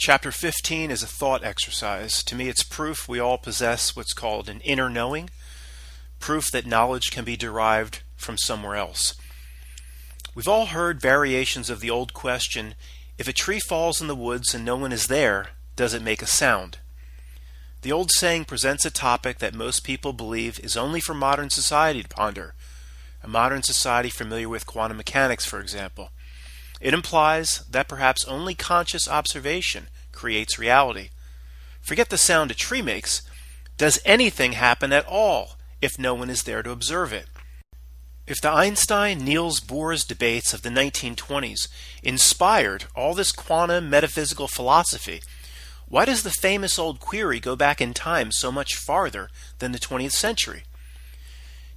Chapter 15 is a thought exercise. To me, it's proof we all possess what's called an inner knowing, proof that knowledge can be derived from somewhere else. We've all heard variations of the old question, if a tree falls in the woods and no one is there, does it make a sound? The old saying presents a topic that most people believe is only for modern society to ponder, a modern society familiar with quantum mechanics, for example. It implies that perhaps only conscious observation creates reality. Forget the sound a tree makes. Does anything happen at all if no one is there to observe it? If the Einstein-Niels Bohr's debates of the 1920s inspired all this quantum metaphysical philosophy, why does the famous old query go back in time so much farther than the 20th century?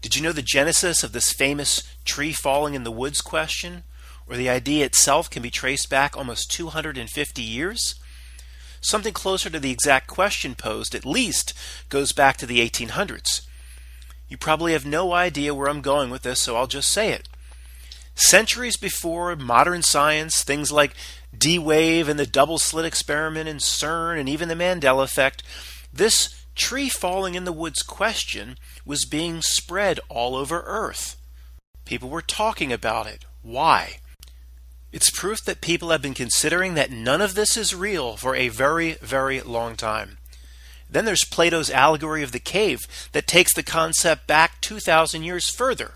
Did you know the genesis of this famous tree falling in the woods question, or the idea itself, can be traced back almost 250 years? Something closer to the exact question posed, at least, goes back to the 1800s. You probably have no idea where I'm going with this, so I'll just say it. Centuries before modern science, things like D-Wave and the double-slit experiment and CERN and even the Mandela effect, this tree falling in the woods question was being spread all over Earth. People were talking about it. Why? It's proof that people have been considering that none of this is real for a very, very long time. Then there's Plato's allegory of the cave that takes the concept back 2,000 years further.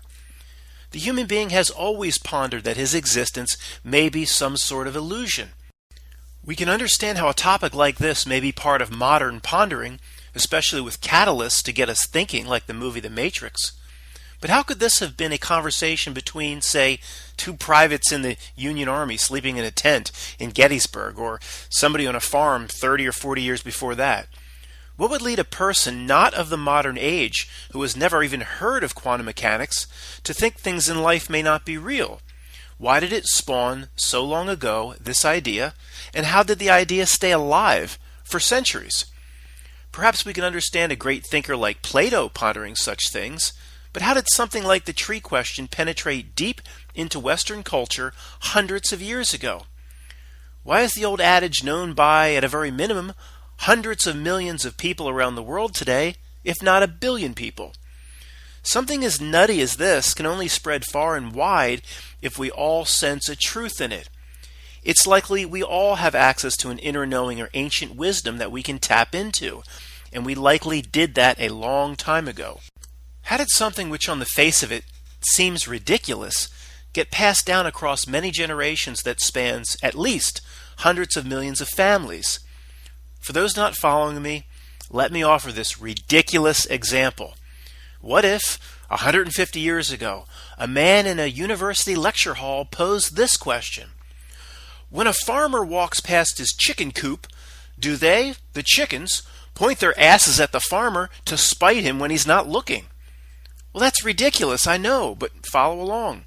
The human being has always pondered that his existence may be some sort of illusion. We can understand how a topic like this may be part of modern pondering, especially with catalysts to get us thinking, like the movie The Matrix. But how could this have been a conversation between, say, two privates in the Union Army sleeping in a tent in Gettysburg, or somebody on a farm 30 or 40 years before that? What would lead a person not of the modern age, who has never even heard of quantum mechanics, to think things in life may not be real? Why did it spawn so long ago, this idea, and how did the idea stay alive for centuries? Perhaps we can understand a great thinker like Plato pondering such things, but how did something like the tree question penetrate deep into Western culture hundreds of years ago? Why is the old adage known by, at a very minimum, hundreds of millions of people around the world today, if not 1 billion people? Something as nutty as this can only spread far and wide if we all sense a truth in it. It's likely we all have access to an inner knowing or ancient wisdom that we can tap into, and we likely did that a long time ago. How did something which on the face of it seems ridiculous get passed down across many generations that spans at least hundreds of millions of families? For those not following me, let me offer this ridiculous example. What if, 150 years ago, a man in a university lecture hall posed this question? When a farmer walks past his chicken coop, do they, the chickens, point their asses at the farmer to spite him when he's not looking? Well, that's ridiculous, I know, but follow along.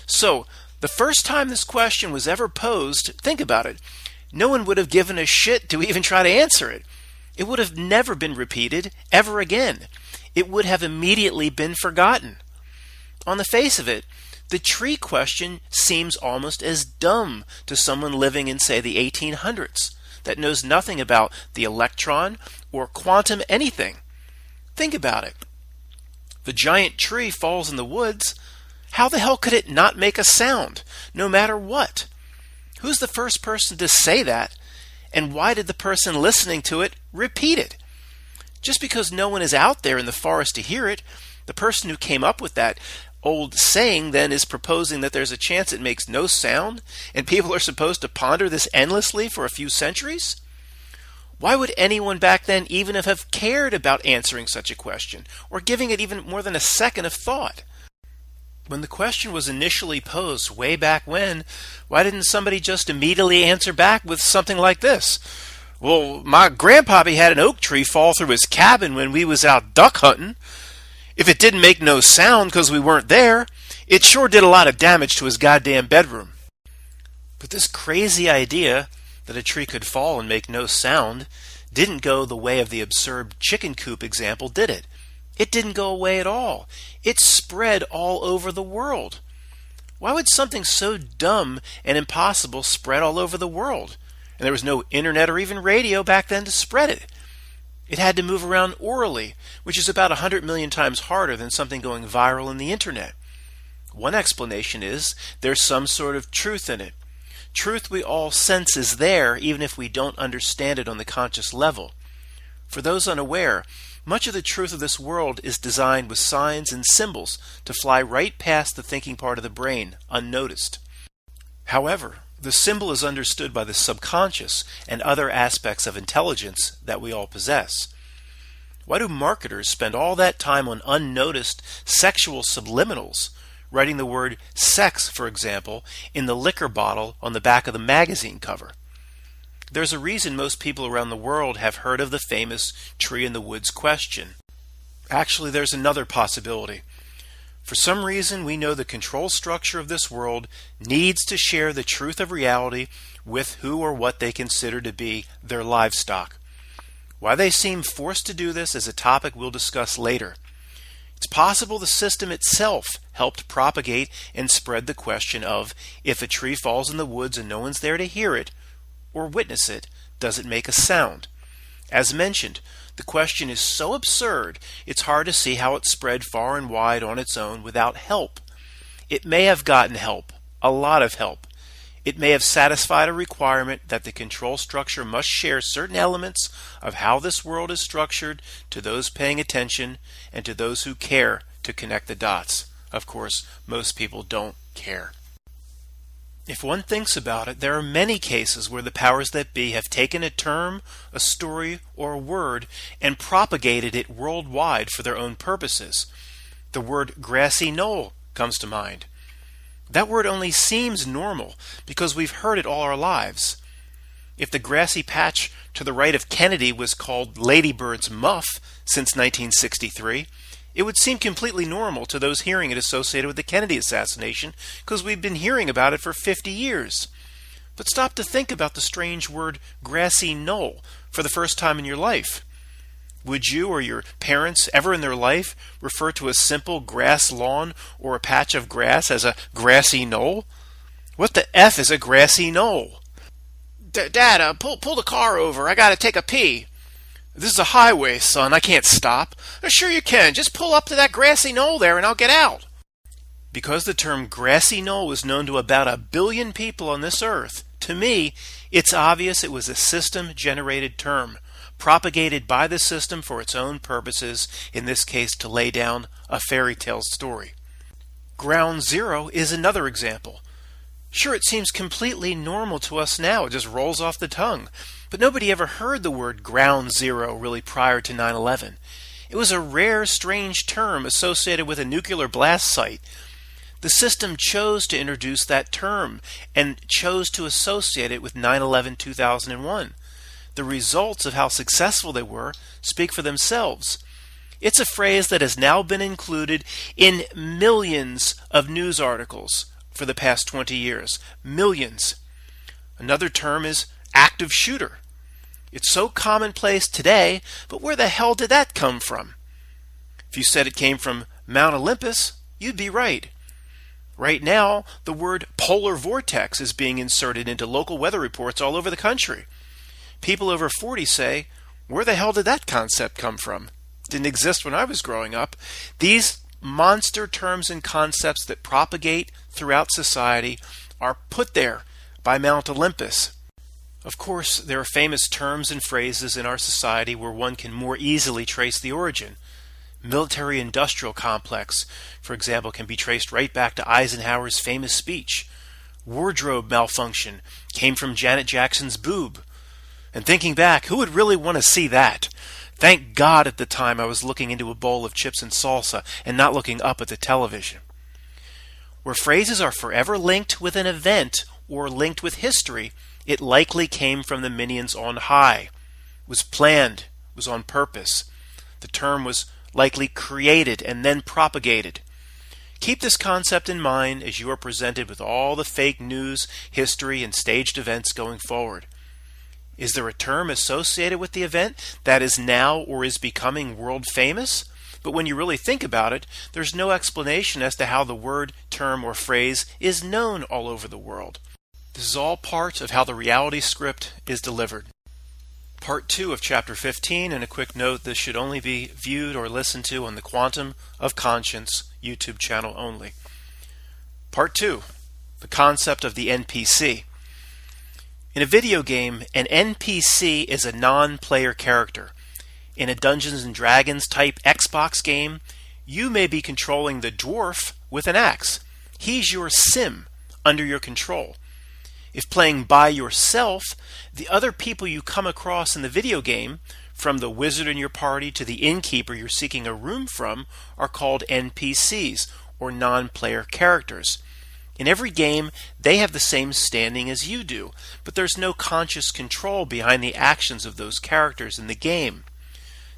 So, the first time this question was ever posed, think about it, no one would have given a shit to even try to answer it. It would have never been repeated ever again. It would have immediately been forgotten. On the face of it, the tree question seems almost as dumb to someone living in, say, the 1800s, that knows nothing about the electron or quantum anything. Think about it. The giant tree falls in the woods. How the hell could it not make a sound, no matter what? Who's the first person to say that? And why did the person listening to it repeat it? Just because no one is out there in the forest to hear it, the person who came up with that old saying then is proposing that there's a chance it makes no sound, and people are supposed to ponder this endlessly for a few centuries? Why would anyone back then even have cared about answering such a question, or giving it even more than a second of thought? When the question was initially posed way back when, why didn't somebody just immediately answer back with something like this? Well, my grandpappy had an oak tree fall through his cabin when we was out duck hunting. If it didn't make no sound because we weren't there, it sure did a lot of damage to his goddamn bedroom. But this crazy idea that a tree could fall and make no sound didn't go the way of the absurd chicken coop example, did it? It didn't go away at all. It spread all over the world. Why would something so dumb and impossible spread all over the world? and there was no internet or even radio back then to spread it. It had to move around orally, which is about 100 million times harder than something going viral in the internet. One explanation is there's some sort of truth in it. Truth we all sense is there, even if we don't understand it on the conscious level. For those unaware, much of the truth of this world is designed with signs and symbols to fly right past the thinking part of the brain, unnoticed. However, the symbol is understood by the subconscious and other aspects of intelligence that we all possess. Why do marketers spend all that time on unnoticed sexual subliminals, writing the word sex, for example, in the liquor bottle on the back of the magazine cover? There's a reason most people around the world have heard of the famous tree in the woods question. Actually, there's another possibility. For some reason, we know the control structure of this world needs to share the truth of reality with who or what they consider to be their livestock. Why they seem forced to do this is a topic we'll discuss later. It's possible the system itself helped propagate and spread the question of, if a tree falls in the woods and no one's there to hear it or witness it, does it make a sound? As mentioned, the question is so absurd, it's hard to see how it spread far and wide on its own without help. It may have gotten help, a lot of help. It may have satisfied a requirement that the control structure must share certain elements of how this world is structured to those paying attention and to those who care to connect the dots. Of course, most people don't care. If one thinks about it, there are many cases where the powers that be have taken a term, a story, or a word and propagated it worldwide for their own purposes. The word grassy knoll comes to mind. That word only seems normal because we've heard it all our lives. If the grassy patch to the right of Kennedy was called Lady Bird's Muff since 1963, it would seem completely normal to those hearing it associated with the Kennedy assassination because we've been hearing about it for 50 years. But stop to think about the strange word grassy knoll for the first time in your life. Would you or your parents ever in their life refer to a simple grass lawn or a patch of grass as a grassy knoll? What the F is a grassy knoll? Dad, pull the car over. I gotta take a pee. This is a highway, son. I can't stop. Sure you can. Just pull up to that grassy knoll there and I'll get out. Because the term grassy knoll was known to about 1 billion people on this earth, to me, it's obvious it was a system-generated term, propagated by the system for its own purposes, in this case to lay down a fairy tale story. Ground zero is another example. Sure, it seems completely normal to us now. It just rolls off the tongue. But nobody ever heard the word ground zero really prior to 9/11. It was a rare, strange term associated with a nuclear blast site. The system chose to introduce that term and chose to associate it with 9/11-2001. The results of how successful they were speak for themselves. It's a phrase that has now been included in millions of news articles for the past 20 years. Millions. Another term is active shooter. It's so commonplace today, but where the hell did that come from? If you said it came from Mount Olympus, you'd be right. Right now, the word polar vortex is being inserted into local weather reports all over the country. People over 40 say, where the hell did that concept come from? Didn't exist when I was growing up. These monster terms and concepts that propagate throughout society are put there by Mount Olympus. Of course, there are famous terms and phrases in our society where one can more easily trace the origin. Military-industrial complex, for example, can be traced right back to Eisenhower's famous speech. Wardrobe malfunction came from Janet Jackson's boob. And thinking back, who would really want to see that? Thank God at the time I was looking into a bowl of chips and salsa and not looking up at the television. Where phrases are forever linked with an event or linked with history, it likely came from the minions on high, was planned, was on purpose. The term was likely created and then propagated. Keep this concept in mind as you are presented with all the fake news, history, and staged events going forward. Is there a term associated with the event that is now or is becoming world famous? But when you really think about it, there's no explanation as to how the word, term, or phrase is known all over the world. This is all part of how the reality script is delivered. Part 2 of Chapter 15, and a quick note, this should only be viewed or listened to on the Quantum of Conscience YouTube channel only. Part 2, the concept of the NPC. In a video game, an NPC is a non-player character. In a Dungeons & Dragons type Xbox game, you may be controlling the dwarf with an axe. He's your sim under your control. If playing by yourself, the other people you come across in the video game, from the wizard in your party to the innkeeper you're seeking a room from, are called NPCs, or non-player characters. In every game, they have the same standing as you do, but there's no conscious control behind the actions of those characters in the game.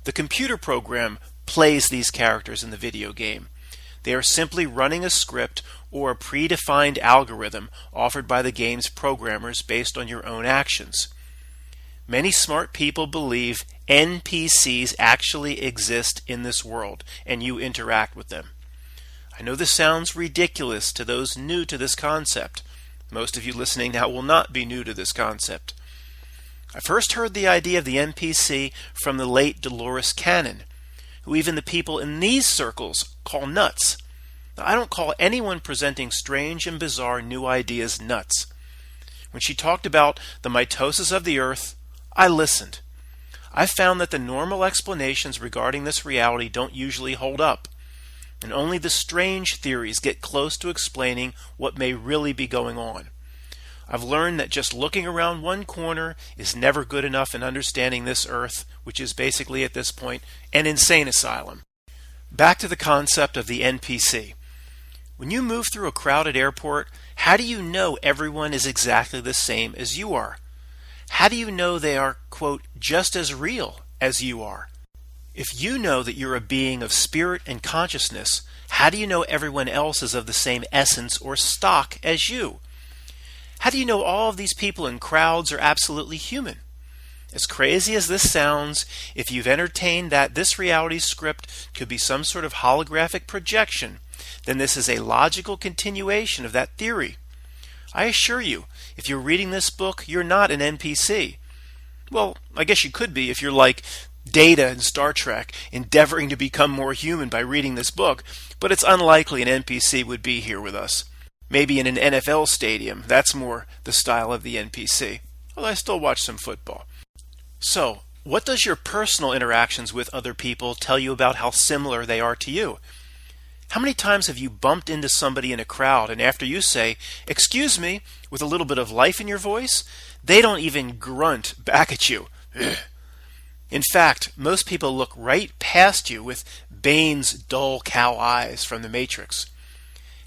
The computer program plays these characters in the video game. They are simply running a script or a predefined algorithm offered by the game's programmers based on your own actions. Many smart people believe NPCs actually exist in this world and you interact with them. I know this sounds ridiculous to those new to this concept. Most of you listening now will not be new to this concept. I first heard the idea of the NPC from the late Dolores Cannon, who even the people in these circles call nuts. Now, I don't call anyone presenting strange and bizarre new ideas nuts. When she talked about the mitosis of the earth, I listened. I found that the normal explanations regarding this reality don't usually hold up, and only the strange theories get close to explaining what may really be going on. I've learned that just looking around one corner is never good enough in understanding this earth, which is basically at this point an insane asylum. Back to the concept of the NPC. When you move through a crowded airport, how do you know everyone is exactly the same as you are? How do you know they are, quote, just as real as you are? If you know that you're a being of spirit and consciousness, how do you know everyone else is of the same essence or stock as you? How do you know all of these people in crowds are absolutely human? As crazy as this sounds, if you've entertained that this reality script could be some sort of holographic projection, then this is a logical continuation of that theory. I assure you, if you're reading this book, you're not an NPC. Well, I guess you could be if you're like Data in Star Trek, endeavoring to become more human by reading this book, but it's unlikely an NPC would be here with us. Maybe in an NFL stadium, that's more the style of the NPC. Although I still watch some football. So, what does your personal interactions with other people tell you about how similar they are to you? How many times have you bumped into somebody in a crowd and after you say, "Excuse me," with a little bit of life in your voice, they don't even grunt back at you? Ugh. In fact, most people look right past you with Bane's dull cow eyes from The Matrix.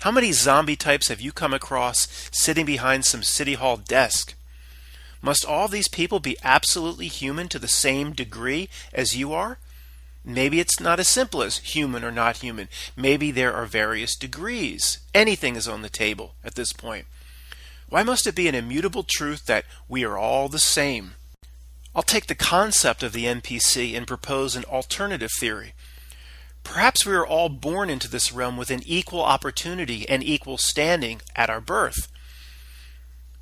How many zombie types have you come across sitting behind some City Hall desk? Must all these people be absolutely human to the same degree as you are? Maybe it's not as simple as human or not human. Maybe there are various degrees. Anything is on the table at this point. Why must it be an immutable truth that we are all the same? I'll take the concept of the NPC and propose an alternative theory. Perhaps we are all born into this realm with an equal opportunity and equal standing at our birth.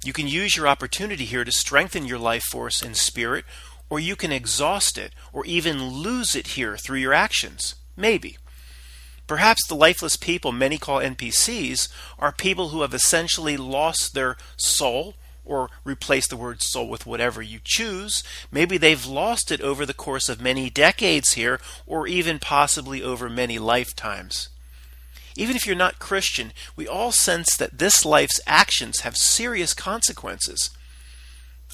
You can use your opportunity here to strengthen your life force and spirit, or you can exhaust it or even lose it here through your actions. Maybe. Perhaps the lifeless people many call NPCs are people who have essentially lost their soul, or replace the word soul with whatever you choose. Maybe they've lost it over the course of many decades here, or even possibly over many lifetimes. Even if you're not Christian, we all sense that this life's actions have serious consequences.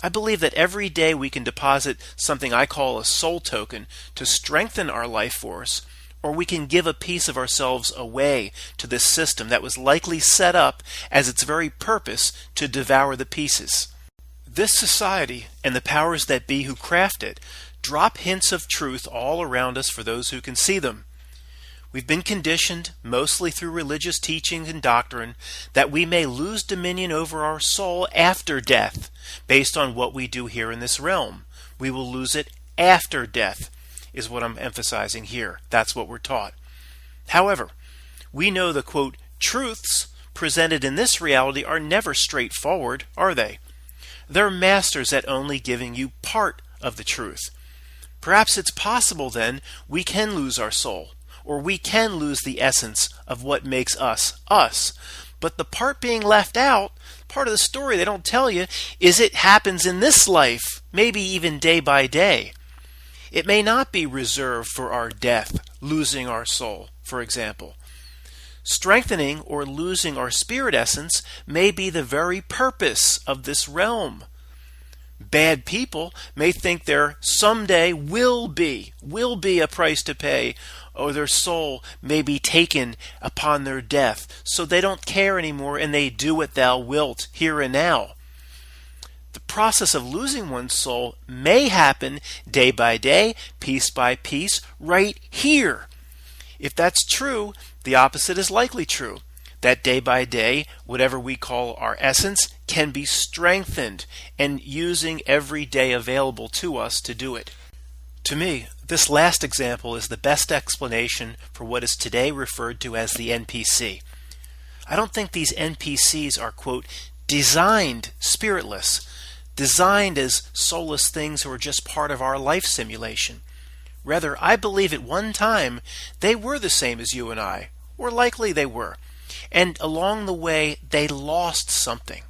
I believe that every day we can deposit something I call a soul token to strengthen our life force, or we can give a piece of ourselves away to this system that was likely set up as its very purpose to devour the pieces. This society and the powers that be who craft it drop hints of truth all around us for those who can see them. We've been conditioned, mostly through religious teaching and doctrine, that we may lose dominion over our soul after death, based on what we do here in this realm. We will lose it after death, is what I'm emphasizing here. That's what we're taught. However, we know the, quote, truths presented in this reality are never straightforward, are they? They're masters at only giving you part of the truth. Perhaps it's possible then we can lose our soul, or we can lose the essence of what makes us us. But the part being left out, part of the story they don't tell you, is it happens in this life, maybe even day by day. It may not be reserved for our death, losing our soul, for example. Strengthening or losing our spirit essence may be the very purpose of this realm. Bad people may think there someday will be a price to pay, or their soul may be taken upon their death, so they don't care anymore and they do what thou wilt here and now. The process of losing one's soul may happen day by day, piece by piece, right here. If that's true, the opposite is likely true. That day by day, whatever we call our essence can be strengthened, and using every day available to us to do it. To me, this last example is the best explanation for what is today referred to as the NPC. I don't think these NPCs are, quote, designed spiritless, designed as soulless things who are just part of our life simulation. Rather, I believe at one time they were the same as you and I, or likely they were, and along the way they lost something.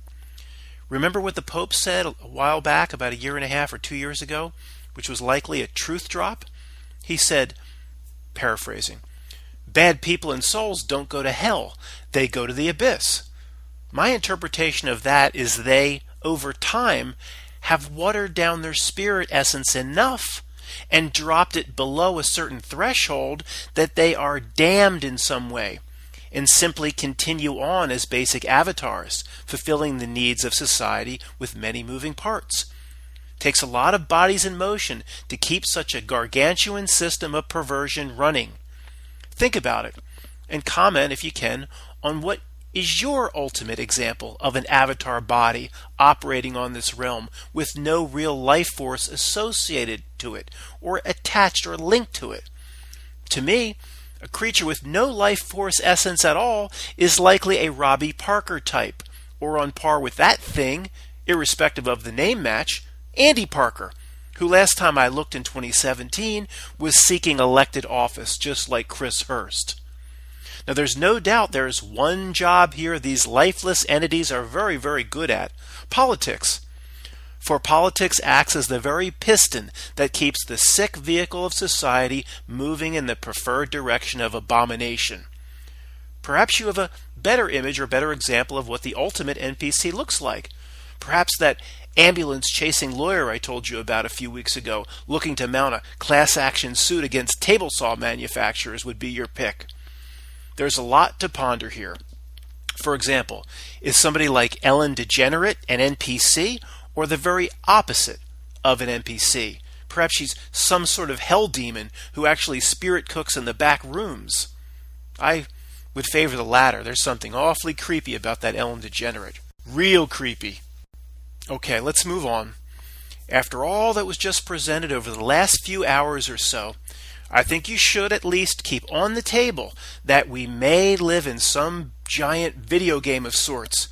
Remember what the Pope said a while back, about a year and a half or 2 years ago, which was likely a truth drop? He said, paraphrasing, "Bad people and souls don't go to hell, they go to the abyss." My interpretation of that is they, over time, have watered down their spirit essence enough and dropped it below a certain threshold that they are damned in some way and simply continue on as basic avatars, fulfilling the needs of society with many moving parts. It takes a lot of bodies in motion to keep such a gargantuan system of perversion running. Think about it and comment, if you can, on what is your ultimate example of an avatar body operating on this realm with no real life force associated to it or attached or linked to it. To me, a creature with no life force essence at all is likely a Robbie Parker type, or on par with that thing, irrespective of the name match, Andy Parker, who last time I looked in 2017 was seeking elected office just like Chris Hurst. Now there's no doubt there is one job here these lifeless entities are very, very good at: politics. For politics acts as the very piston that keeps the sick vehicle of society moving in the preferred direction of abomination. Perhaps you have a better image or better example of what the ultimate NPC looks like. Perhaps that ambulance-chasing lawyer I told you about a few weeks ago, looking to mount a class action suit against table saw manufacturers, would be your pick. There's a lot to ponder here. For example, is somebody like Ellen DeGenerate an NPC, or the very opposite of an NPC? Perhaps she's some sort of hell demon who actually spirit cooks in the back rooms. I would favor the latter. There's something awfully creepy about that Ellen DeGenerate. Real creepy. Okay, let's move on. After all that was just presented over the last few hours or so, I think you should at least keep on the table that we may live in some giant video game of sorts.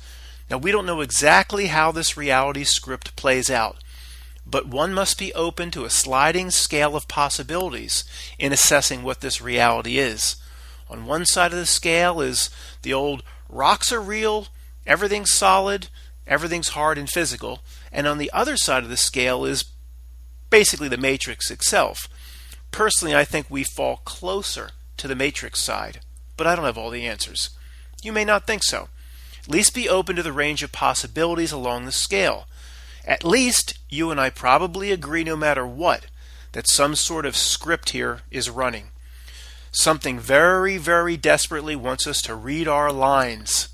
Now, we don't know exactly how this reality script plays out, but one must be open to a sliding scale of possibilities in assessing what this reality is. On one side of the scale is the old rocks are real, everything's solid, everything's hard and physical, and on the other side of the scale is basically the Matrix itself. Personally, I think we fall closer to the Matrix side, but I don't have all the answers. You may not think so. At least be open to the range of possibilities along the scale. At least you and I probably agree, no matter what, that some sort of script here is running. Something very, very desperately wants us to read our lines.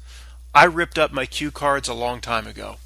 I ripped up my cue cards a long time ago.